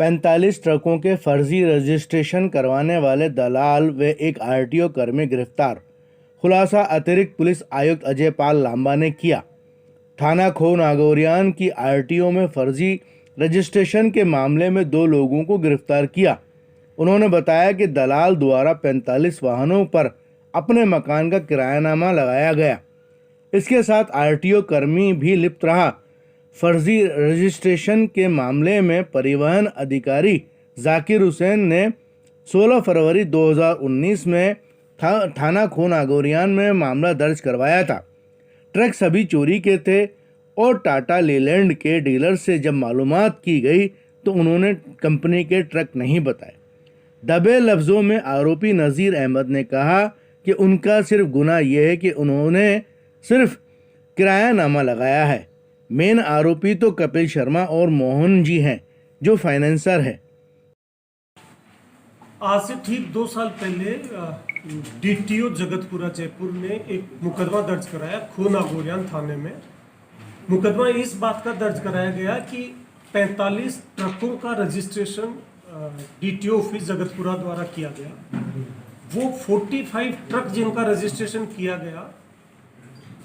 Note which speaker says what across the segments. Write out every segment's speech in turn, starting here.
Speaker 1: 45 ट्रकों के फर्जी रजिस्ट्रेशन करवाने वाले दलाल व एक आरटीओ कर्मी गिरफ्तार। खुलासा अतिरिक्त पुलिस आयुक्त अजय पाल लांबा ने किया। थाना खो नागौरियान की आरटीओ में फर्जी रजिस्ट्रेशन के मामले में 2 लोगों को गिरफ्तार किया। उन्होंने बताया कि दलाल द्वारा 45 वाहनों पर अपने मकान का किरायानामा लगाया गया। इसके साथ आरटीओ कर्मी भी लिप्त रहा। फर्जी रजिस्ट्रेशन के मामले में परिवहन अधिकारी जाकिर हुसैन ने 16 फरवरी 2019 में थाना खो नागौरियान में मामला दर्ज करवाया था। ट्रक सभी चोरी के थे और टाटा लीलैंड के डीलर से जब मालूमात की गई तो उन्होंने कंपनी के ट्रक नहीं बताए। दबे लफ्ज़ों में आरोपी नज़ीर अहमद ने कहा कि उनका सिर्फ गुनाह यह है कि उन्होंने सिर्फ किरायानामा लगाया है। मेन आरोपी तो कपिल शर्मा और मोहन जी हैं जो फाइनेंसर है।
Speaker 2: आज से ठीक 2 साल पहले डीटीओ जगतपुरा जयपुर ने एक मुकदमा दर्ज कराया खो नागौरियान थाने में। मुकदमा इस बात का दर्ज कराया गया कि 45 ट्रकों का रजिस्ट्रेशन डीटीओ ऑफिस जगतपुरा द्वारा किया गया। वो 45 ट्रक जिनका रजिस्ट्रेशन किया गया,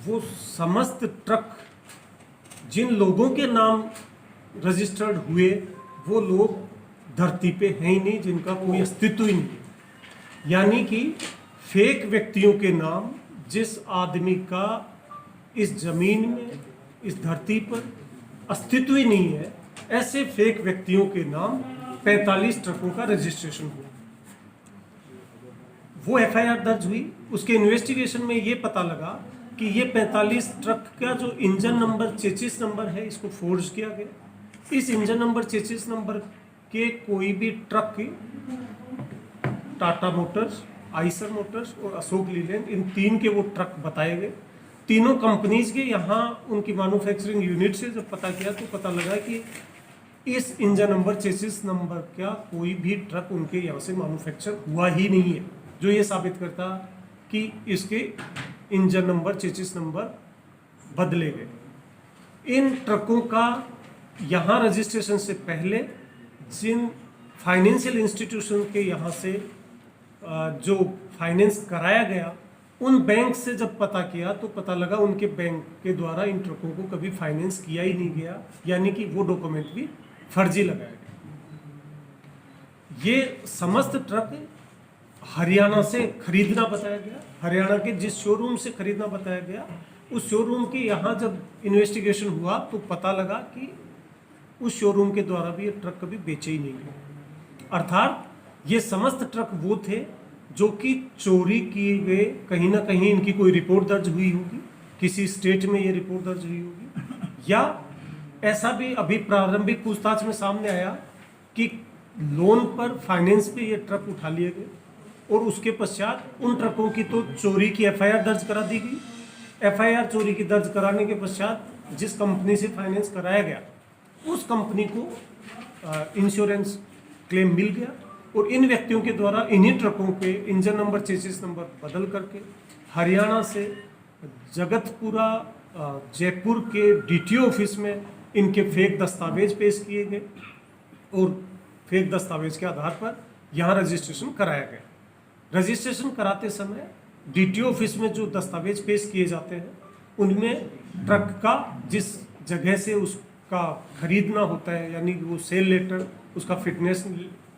Speaker 2: वो समस्त ट्रक जिन लोगों के नाम रजिस्टर्ड हुए वो लोग धरती पे हैं ही नहीं, जिनका कोई अस्तित्व ही नहीं। यानी कि फेक व्यक्तियों के नाम, जिस आदमी का इस जमीन में, इस धरती पर अस्तित्व ही नहीं है, ऐसे फेक व्यक्तियों के नाम 45 ट्रकों का रजिस्ट्रेशन हुआ। वो एफआईआर दर्ज हुई। उसके इन्वेस्टिगेशन में ये पता लगा कि ये 45 ट्रक का जो इंजन नंबर 33 नंबर है, इसको फोर्ज किया गया। इस इंजन नंबर 33 नंबर के कोई भी ट्रक की टाटा मोटर्स, आइसर मोटर्स और अशोक लीलैंड, इन 3 के वो ट्रक बताए गए। तीनों कंपनीज के यहाँ उनकी मैन्युफैक्चरिंग यूनिट से जब पता किया तो पता लगा कि इस इंजन नंबर 33 नंबर का कोई भी ट्रक उनके यहाँ से मैन्युफैक्चर हुआ ही नहीं है, जो ये साबित करता कि इसके इंजन नंबर 33 नंबर बदले गए। इन ट्रकों का यहाँ रजिस्ट्रेशन से पहले जिन फाइनेंशियल इंस्टीट्यूशन के यहाँ से जो फाइनेंस कराया गया, उन बैंक से जब पता किया तो पता लगा उनके बैंक के द्वारा इन ट्रकों को कभी फाइनेंस किया ही नहीं गया, यानी कि वो डॉक्यूमेंट भी फर्जी लगाया गया। ये समस्त ट्रक हरियाणा से खरीदना बताया गया। हरियाणा के जिस शोरूम से खरीदना बताया गया, उस शोरूम के यहाँ जब इन्वेस्टिगेशन हुआ तो पता लगा कि उस शोरूम के द्वारा भी ये ट्रक कभी बेचे ही नहीं गए। अर्थात ये समस्त ट्रक वो थे जो कि चोरी किए गए। कहीं ना कहीं इनकी कोई रिपोर्ट दर्ज हुई होगी, किसी स्टेट में ये रिपोर्ट दर्ज हुई होगी, या ऐसा भी अभी प्रारंभिक पूछताछ में सामने आया कि लोन पर, फाइनेंस पे ये ट्रक उठा लिए गए और उसके पश्चात उन ट्रकों की तो चोरी की एफआईआर दर्ज करा दी गई। एफआईआर चोरी की दर्ज कराने के पश्चात जिस कंपनी से फाइनेंस कराया गया, उस कंपनी को इंश्योरेंस क्लेम मिल गया और इन व्यक्तियों के द्वारा इन्हीं ट्रकों के इंजन नंबर 33 नंबर बदल करके हरियाणा से जगतपुरा जयपुर के डीटीओ ऑफिस में इनके फेक दस्तावेज पेश किए गए और फेक दस्तावेज के आधार पर यहाँ रजिस्ट्रेशन कराया गया। रजिस्ट्रेशन कराते समय डीटीओ ऑफिस में जो दस्तावेज पेश किए जाते हैं, उनमें ट्रक का जिस जगह से उसका खरीदना होता है, यानी कि वो सेल लेटर, उसका फिटनेस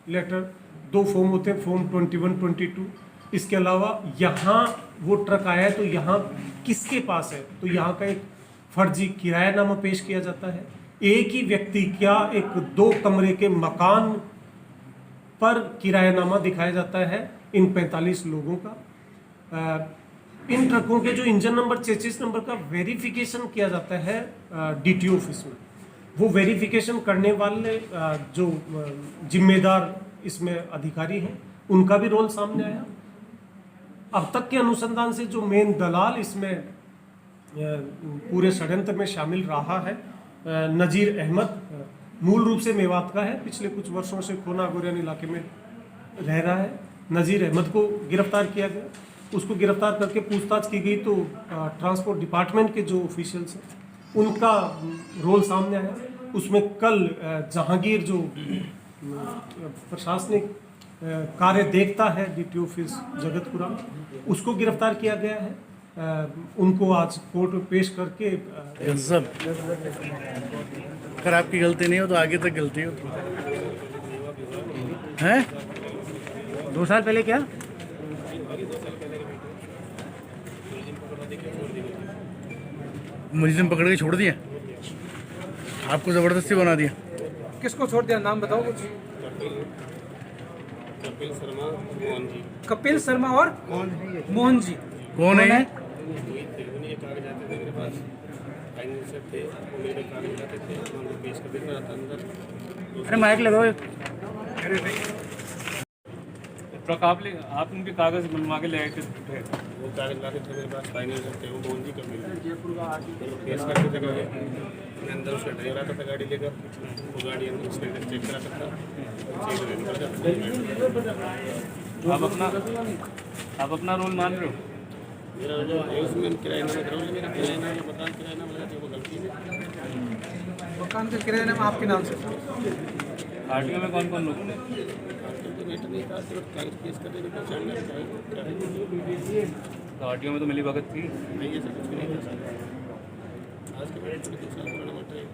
Speaker 2: लेटर, 2 फॉर्म होते हैं, फॉर्म 21, 22। इसके अलावा यहाँ वो ट्रक आया है तो यहाँ किसके पास है, तो यहाँ का एक फर्जी किरायानामा पेश किया जाता है। एक ही व्यक्ति क्या एक 2 कमरे के मकान पर किरायानामा दिखाया जाता है इन 45 लोगों का। इन ट्रकों के जो इंजन नंबर 33 नंबर का वेरिफिकेशन किया जाता है डीटीओ ऑफिस में। वो वेरिफिकेशन करने वाले जो जिम्मेदार इसमें अधिकारी हैं, उनका भी रोल सामने आया। अब तक के अनुसंधान से जो मेन दलाल इसमें पूरे षड्यंत्र में शामिल रहा है, नज़ीर अहमद, मूल रूप से मेवात का है, पिछले कुछ वर्षों से खो नागौरियान इलाके में रह रहा है। नज़ीर अहमद को गिरफ्तार किया गया। उसको गिरफ्तार करके पूछताछ की गई तो ट्रांसपोर्ट डिपार्टमेंट के जो ऑफिशियल्स हैं उनका रोल सामने आया। उसमें कल जहांगीर जो प्रशासनिक कार्य देखता है DT ऑफिस जगतपुरा, उसको गिरफ्तार किया गया है। उनको आज कोर्ट में पेश करके
Speaker 1: सब अगर आपकी गलती नहीं हो तो आगे तक गलती हो हैं।
Speaker 3: 2 साल पहले क्या
Speaker 1: मुलिम पकड़ के छोड़ दिया, आपको जबरदस्ती बना दिया।
Speaker 3: किसको छोड़ दिया, नाम बताओ कुछ।
Speaker 4: कपिल शर्मा, मोहन जी।
Speaker 3: कपिल शर्मा और मोहन जी
Speaker 1: कौन है ये?
Speaker 4: वही थे, उन्हीं के कागज आते थे मेरे पास, फाइनेंसर थे, वो मेरे कागज आते थे, मैं उनको पेश कर देता था अंदर।
Speaker 3: अरे माइक लगाओ।
Speaker 5: आप उनके कागज बनवा के ले आए थे झूठे।
Speaker 4: वो कागज लाते थे मेरे पास, फाइनेंसर थे, वो मोहन जी कपिल पेश करते थे कागज। मैं अंदर उसका ड्राइवर आता था गाड़ी लेकर, वो गाड़ी अंदर उसके चेक कराता था, चेक रहने पड़ जाता।
Speaker 5: आप अपना रोल मान रहे हो?
Speaker 4: मेरा जो है उसमें किराया ना कराओ, मेरा किराया ना जो मकान किराया ना लगा वो गलती है।
Speaker 3: मकान का किराया नाम आपके नाम से।
Speaker 5: आरटीओ में कौन कौन लोग थे?
Speaker 4: आजकल तो रेट नहीं था, सिर्फ कागज पेश करने के पहचानना क्या है।
Speaker 5: तो आरटीओ में तो मिली भगत थी।
Speaker 4: नहीं ऐसा कुछ भी नहीं था सर। आज के मेरे 2 साल पुराना मैटर है।